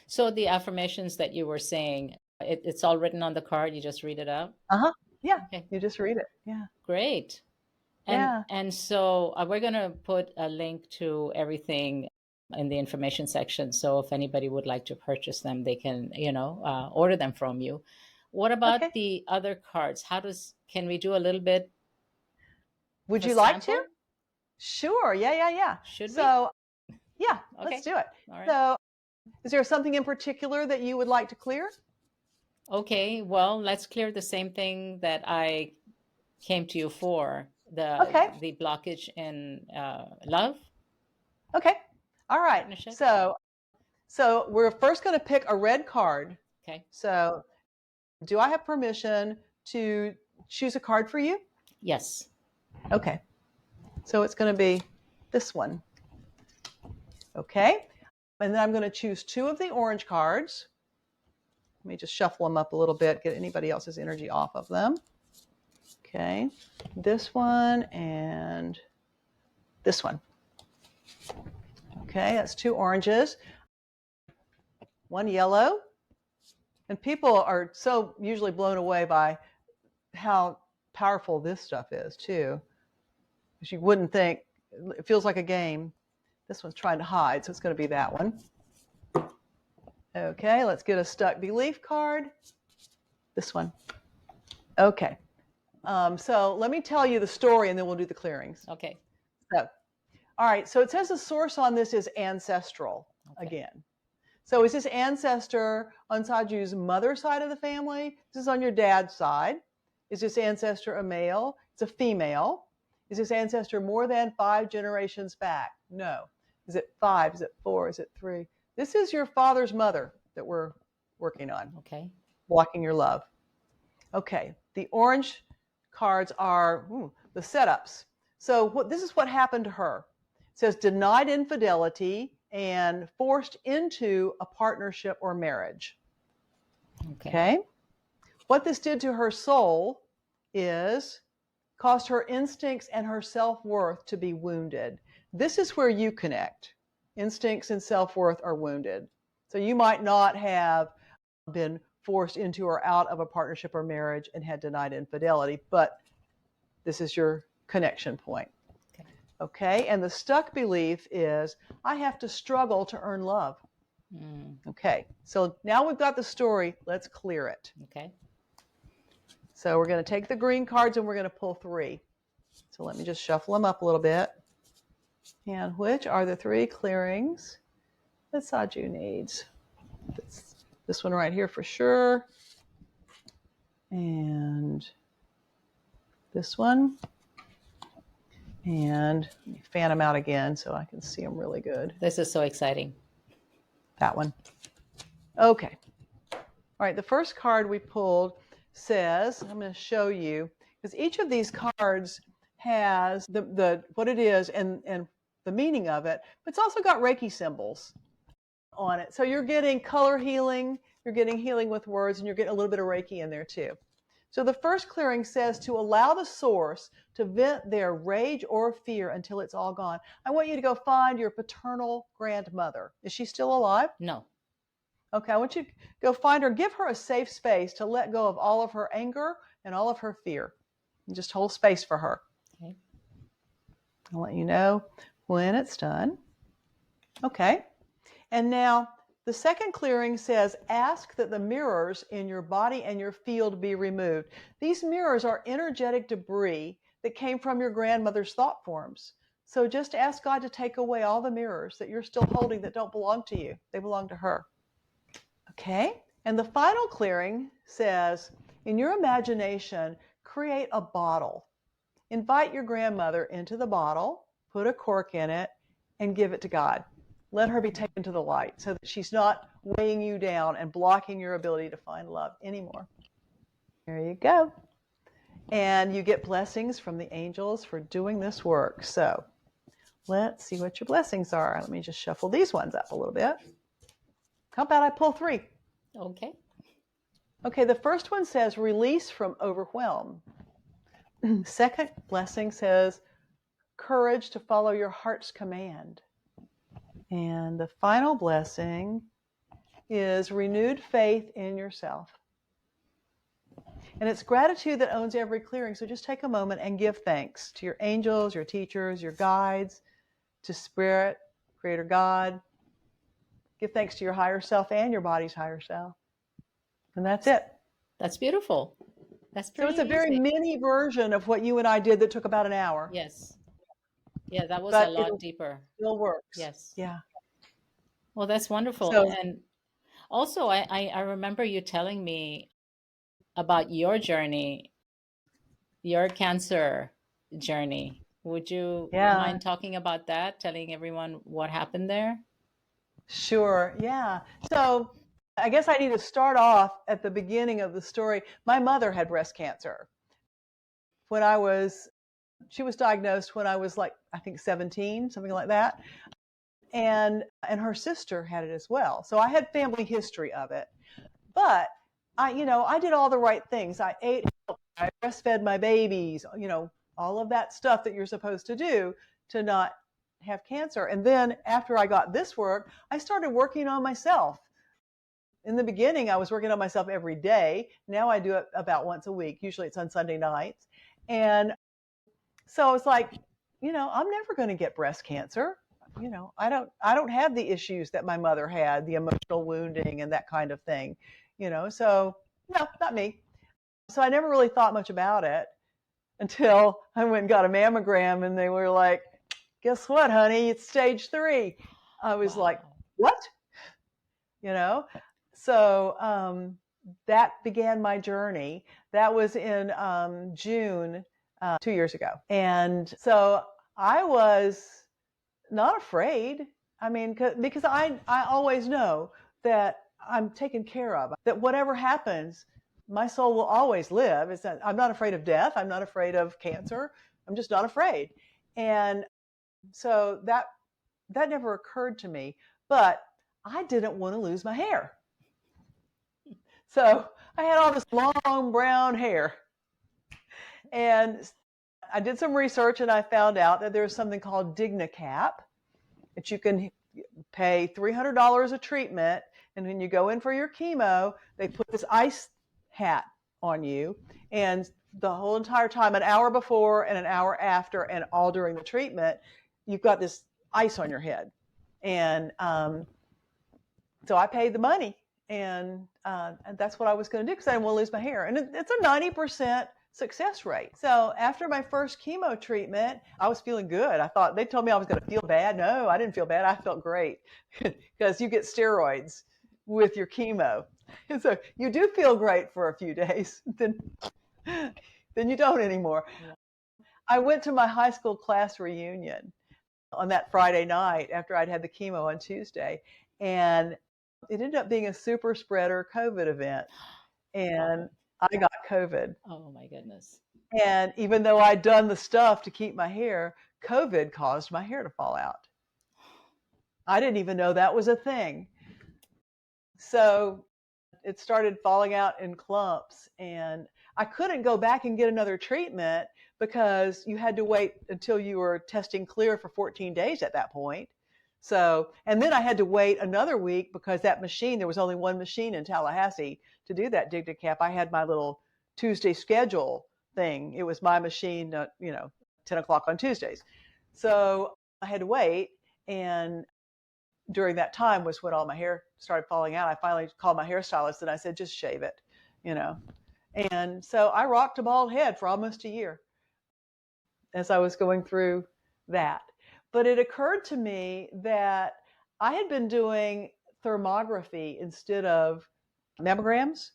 so the affirmations that you were saying, it's all written on the card. You just read it out. Uh-huh. Yeah. Okay. You just read it. Yeah. Great. And Yeah. and so we're going to put a link to everything in the information section. So if anybody would like to purchase them, they can, order them from you. What about Okay. the other cards? Can we do a little bit of Would a you like to? sample? Sure. Yeah, yeah, yeah. Should we? So, yeah, let's Okay. do it. All right. So, is there something in particular that you would like to clear? Okay. Well, let's clear the same thing that I came to you for, the Okay. the blockage in love, Okay. All right. partnership. So we're first going to pick a red card. Okay. So, do I have permission to choose a card for you? Yes. Okay. So it's going to be this one. Okay. And then I'm going to choose 2 of the orange cards. Let me just shuffle them up a little bit, get anybody else's energy off of them. Okay. This one and this one. Okay, that's 2 oranges, 1 yellow. And people are so usually blown away by how powerful this stuff is, too. Because you wouldn't think, it feels like a game. This one's trying to hide, so it's going to be that one. Okay, let's get a stuck belief card. This one. Okay. So let me tell you the story and then we'll do the clearings. Okay. So, all right. So it says the source on this is ancestral again. So is this ancestor on Saju's mother's side of the family? This is on your dad's side. Is this ancestor a male? It's a female. Is this ancestor more than 5 generations back? No. Is it 5? Is it 4? Is it 3? This is your father's mother that we're working on. Okay. Blocking your love. Okay. The orange cards are the setups. So this is what happened to her. It says denied infidelity and forced into a partnership or marriage. Okay. What this did to her soul is caused her instincts and her self-worth to be wounded. This is where you connect. Instincts and self-worth are wounded. So you might not have been forced into or out of a partnership or marriage and had denied infidelity, but this is your connection point. Okay. And the stuck belief is I have to struggle to earn love. Okay. So now we've got the story. Let's clear it. Okay. So we're going to take the green cards and we're going to pull 3. So let me just shuffle them up a little bit. And which are the 3 clearings that Saju needs? This one right here for sure. And this one. And let me fan them out again so I can see them really good. This is so exciting. That one. Okay. All right, the first card we pulled says, I'm going to show you, because each of these cards has the what it is and the meaning of it, but it's also got Reiki symbols on it. So you're getting color healing, you're getting healing with words, and you're getting a little bit of Reiki in there too. So the first clearing says to allow the source to vent their rage or fear until it's all gone. I want you to go find your paternal grandmother. Is she still alive? No. Okay, I want you to go find her, give her a safe space to let go of all of her anger and all of her fear. And just hold space for her. Okay. I'll let you know when it's done. Okay. And now the second clearing says, ask that the mirrors in your body and your field be removed. These mirrors are energetic debris that came from your grandmother's thought forms. So just ask God to take away all the mirrors that you're still holding that don't belong to you. They belong to her. Okay. And the final clearing says, in your imagination, create a bottle. Invite your grandmother into the bottle, put a cork in it, and give it to God. Let her be taken to the light so that she's not weighing you down and blocking your ability to find love anymore. There you go. And you get blessings from the angels for doing this work. So let's see what your blessings are. Let me just shuffle these ones up a little bit. How about I pull 3? Okay. Okay, the first one says release from overwhelm. Second blessing says courage to follow your heart's command. And the final blessing is renewed faith in yourself. And it's gratitude that owns every clearing. So just take a moment and give thanks to your angels, your teachers, your guides, to Spirit, Creator God. Give thanks to your higher self and your body's higher self. And that's it. That's beautiful. That's pretty So it's a very easy. mini version of what you and I did that took about an hour. Yes. Yeah, that was But a lot deeper. still works. Yes. Yeah. Well, that's wonderful. So And also, I remember you telling me about your journey, your cancer journey. Would you yeah, mind talking about that, telling everyone what happened there? sure. Yeah. So I guess I need to start off at the beginning of the story. My mother had breast cancer. She was diagnosed when I was like, I think 17, something like that. And her sister had it as well. So I had family history of it. But I did all the right things. I ate, I breastfed my babies, all of that stuff that you're supposed to do to not have cancer. And then after I got this work, I started working on myself. In the beginning, I was working on myself every day. Now I do it about once a week. Usually it's on Sunday nights. And so it's like, I'm never going to get breast cancer. I don't have the issues that my mother had, the emotional wounding and that kind of thing, so no, not me. So I never really thought much about it until I went and got a mammogram and they were like, guess what, honey, it's stage 3. I was like, what? So that began my journey. That was in June 2 years ago. And so I was not afraid. I mean, because I always know that I'm taken care of, that whatever happens, my soul will always live. I'm not afraid of death. I'm not afraid of cancer. I'm just not afraid. And so that never occurred to me, but I didn't want to lose my hair. So I had all this long brown hair. And I did some research and I found out that there's something called DignaCap that you can pay $300 a treatment. And when you go in for your chemo, they put this ice hat on you. And the whole entire time, an hour before and an hour after, and all during the treatment, you've got this ice on your head. And so I paid the money. And that's what I was going to do because I didn't want to lose my hair. And it's a 90% success rate. So after my first chemo treatment, I was feeling good. I thought they told me I was going to feel bad. No, I didn't feel bad. I felt great because you get steroids with your chemo. And so you do feel great for a few days, then you don't anymore. I went to my high school class reunion on that Friday night after I'd had the chemo on Tuesday, and it ended up being a super spreader COVID event, and I got COVID. Oh my goodness. And even though I'd done the stuff to keep my hair, COVID caused my hair to fall out. I didn't even know that was a thing. So it started falling out in clumps, and I couldn't go back and get another treatment because you had to wait until you were testing clear for 14 days at that point. So, and then I had to wait another week because that machine, there was only one machine in Tallahassee to do that dig-to-cap. I had my little Tuesday schedule thing. It was my machine, 10 o'clock on Tuesdays. So I had to wait, and during that time was when all my hair started falling out. I finally called my hairstylist and I said, just shave it, you know. And so I rocked a bald head for almost a year as I was going through that. But it occurred to me that I had been doing thermography instead of mammograms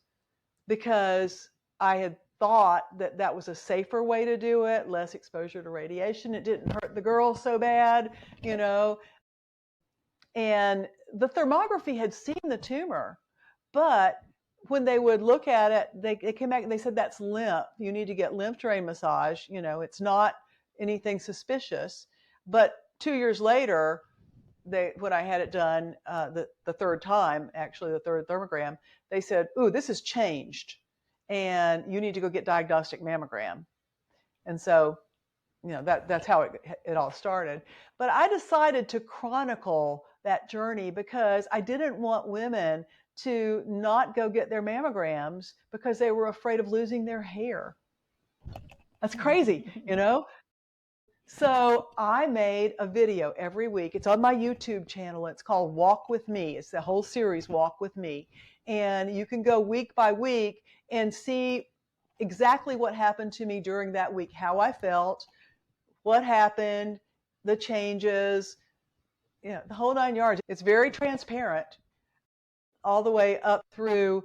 because I had thought that that was a safer way to do it, less exposure to radiation. It didn't hurt the girls so bad, you know. And the thermography had seen the tumor, but when they would look at it, they came back and they said, that's lymph. You need to get lymph drain massage. You know, it's not anything suspicious. But 2 years later, when I had it done the third time, actually the third thermogram, they said, ooh, this has changed and you need to go get diagnostic mammogram. And so, that's how it all started. But I decided to chronicle that journey because I didn't want women to not go get their mammograms because they were afraid of losing their hair. That's crazy, you know? So I made a video every week. It's on my YouTube channel. It's called Walk With Me. It's the whole series, Walk With Me. And you can go week by week and see exactly what happened to me during that week, how I felt, what happened, the changes, the whole 9 yards. It's very transparent all the way up through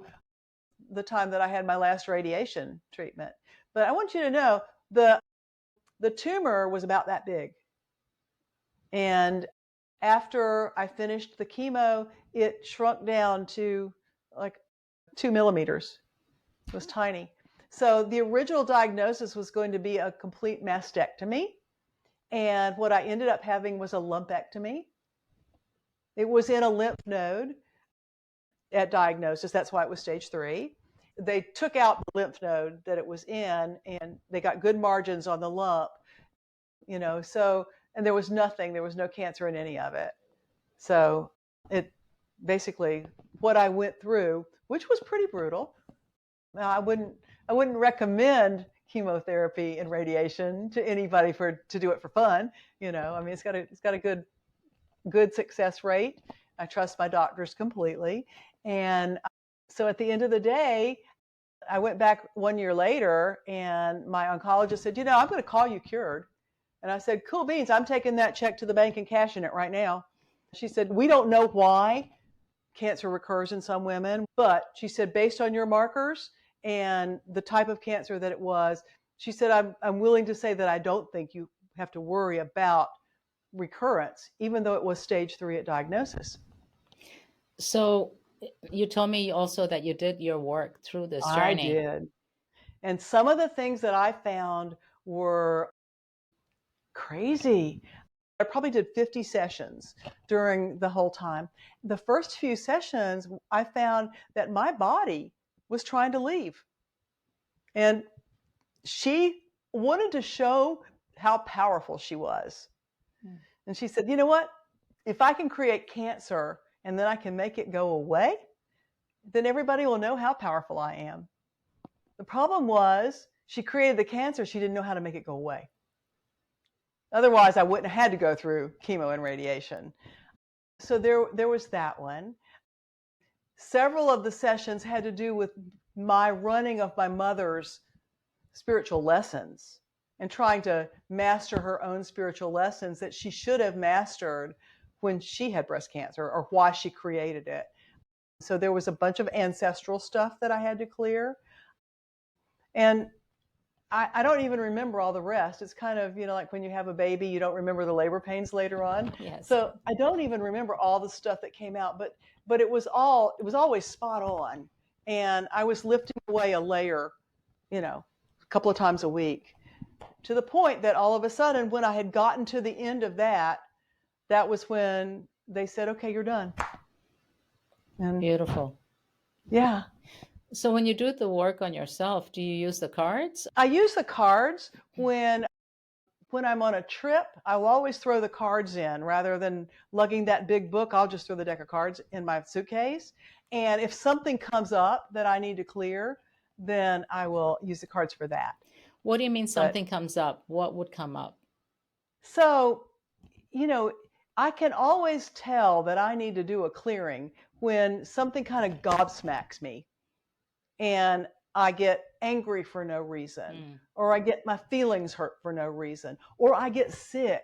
the time that I had my last radiation treatment. But I want you to know the tumor was about that big. And after I finished the chemo, it shrunk down to like 2 millimeters. It was tiny. So the original diagnosis was going to be a complete mastectomy. And what I ended up having was a lumpectomy. It was in a lymph node at diagnosis. That's why it was stage 3. They took out the lymph node that it was in, and they got good margins on the lump, and there was nothing, there was no cancer in any of it. So it basically, what I went through, which was pretty brutal. Now, I wouldn't recommend chemotherapy and radiation to anybody to do it for fun. I mean, it's got a good success rate. I trust my doctors completely. And so at the end of the day, I went back 1 year later and my oncologist said, I'm going to call you cured. And I said, cool beans. I'm taking that check to the bank and cashing it right now. She said, we don't know why cancer recurs in some women, but she said, based on your markers and the type of cancer that it was, she said, I'm willing to say that I don't think you have to worry about recurrence, even though it was stage 3 at diagnosis. So you told me also that you did your work through this journey. I did. And some of the things that I found were crazy. I probably did 50 sessions during the whole time. The first few sessions, I found that my body was trying to leave. And she wanted to show how powerful she was. And she said, you know what? If I can create cancer and then I can make it go away, then everybody will know how powerful I am. The problem was she created the cancer. She didn't know how to make it go away. Otherwise, I wouldn't have had to go through chemo and radiation. So there was that one. Several of the sessions had to do with my running of my mother's spiritual lessons and trying to master her own spiritual lessons that she should have mastered when she had breast cancer, or why she created it. So there was a bunch of ancestral stuff that I had to clear. And I don't even remember all the rest. It's kind of, like when you have a baby, you don't remember the labor pains later on. Yes. So I don't even remember all the stuff that came out, but it was always spot on. And I was lifting away a layer, a couple of times a week, to the point that all of a sudden, when I had gotten to the end of that, that was when they said, okay, you're done. And Beautiful. yeah. So when you do the work on yourself, do you use the cards? I use the cards when I'm on a trip. I will always throw the cards in rather than lugging that big book. I'll just throw the deck of cards in my suitcase. And if something comes up that I need to clear, then I will use the cards for that. What do you mean something comes up? What would come up? So, I can always tell that I need to do a clearing when something kind of gobsmacks me and I get angry for no reason, or I get my feelings hurt for no reason, or I get sick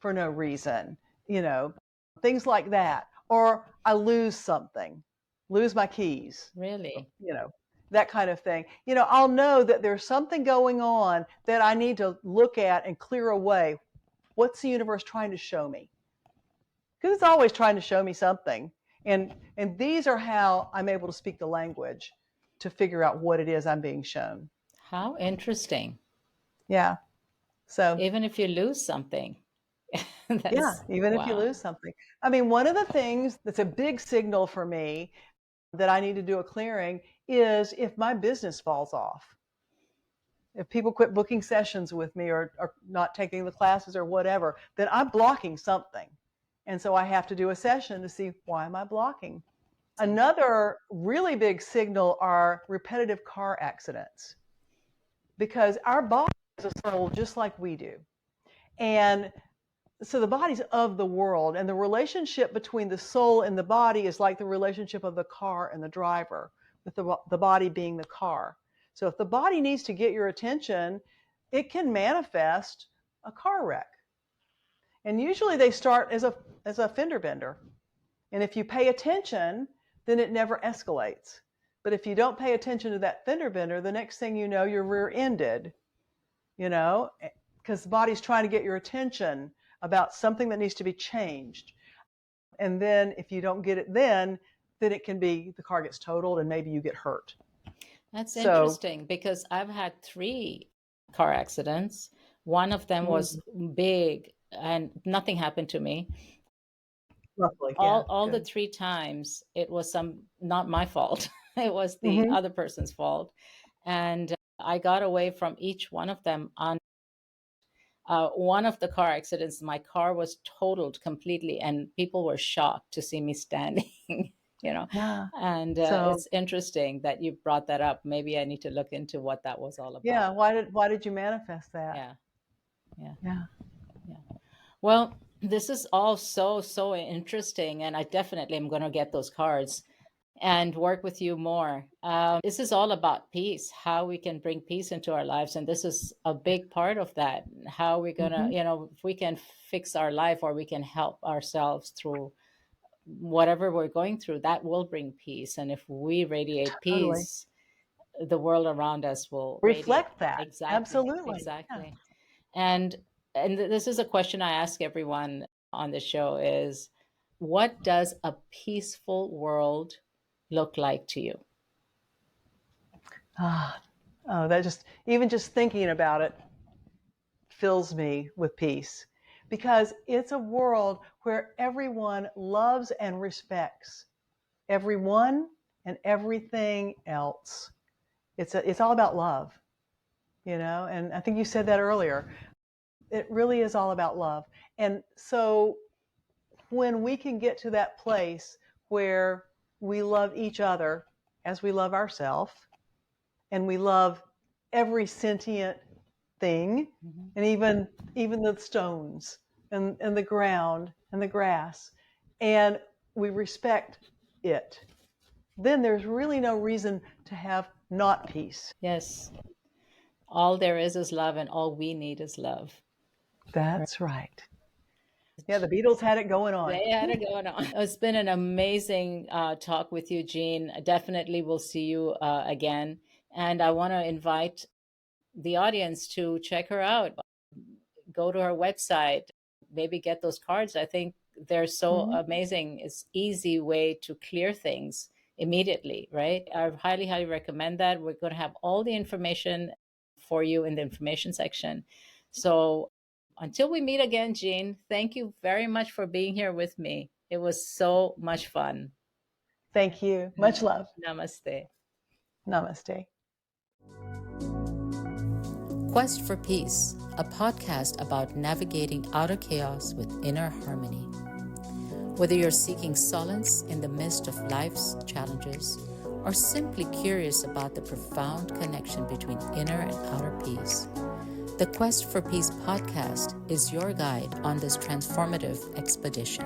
for no reason, things like that. Or I lose something, lose my keys. Really? That kind of thing. I'll know that there's something going on that I need to look at and clear away. What's the universe trying to show me? Because it's always trying to show me something. And these are how I'm able to speak the language to figure out what it is I'm being shown. How interesting. Yeah. So even if you lose something. Even if you lose something. I mean, one of the things that's a big signal for me that I need to do a clearing is if my business falls off. If people quit booking sessions with me or not taking the classes or whatever, then I'm blocking something. And so I have to do a session to see, why am I blocking? Another really big signal are repetitive car accidents, because our body is a soul just like we do. And so the body's of the world, and the relationship between the soul and the body is like the relationship of the car and the driver, with the body being the car. So if the body needs to get your attention, it can manifest a car wreck. And usually they start as a fender bender. And if you pay attention, then it never escalates. But if you don't pay attention to that fender bender, the next thing you know, you're rear-ended, because the body's trying to get your attention about something that needs to be changed. And then if you don't get it then it can be the car gets totaled and maybe you get hurt. That's interesting, because I've had 3 car accidents. One of them was big and nothing happened to me. Roughly, all the 3 times it was not my fault. It was the other person's fault. And I got away from each one of them. On one of the car accidents, my car was totaled completely and people were shocked to see me standing. Yeah. And it's interesting that you brought that up. Maybe I need to look into what that was all about. Yeah. Why did you manifest that? Yeah. Well, this is all so interesting, and I definitely am going to get those cards and work with you more. This is all about peace, how we can bring peace into our lives, and this is a big part of that. How we're gonna, if we can fix our life or we can help ourselves through whatever we're going through, that will bring peace. And if we radiate peace, the world around us will reflect that. Exactly. Absolutely. Exactly. Yeah. And this is a question I ask everyone on the show is, what does a peaceful world look like to you? That just thinking about it fills me with peace, because it's a world where everyone loves and respects everyone and everything else. It's all about love, and I think you said that earlier. It really is all about love. And so when we can get to that place where we love each other as we love ourselves, and we love every sentient thing, and even the stones and the ground and the grass, and we respect it, then there's really no reason to have not peace. Yes. All there is love, and all we need is love. That's right. Yeah, the Beatles had it going on. They had it going on. It's been an amazing talk with you, Jean. Definitely we'll see you again. And I want to invite the audience to check her out. Go to her website, maybe get those cards. I think they're so amazing. It's easy way to clear things immediately, right? I highly, highly recommend that. We're going to have all the information for you in the information section. So until we meet again, Jean, thank you very much for being here with me. It was so much fun. Thank you. Much love. Namaste. Namaste. Quest for Peace, a podcast about navigating outer chaos with inner harmony. Whether you're seeking solace in the midst of life's challenges or simply curious about the profound connection between inner and outer peace, the Quest for Peace podcast is your guide on this transformative expedition.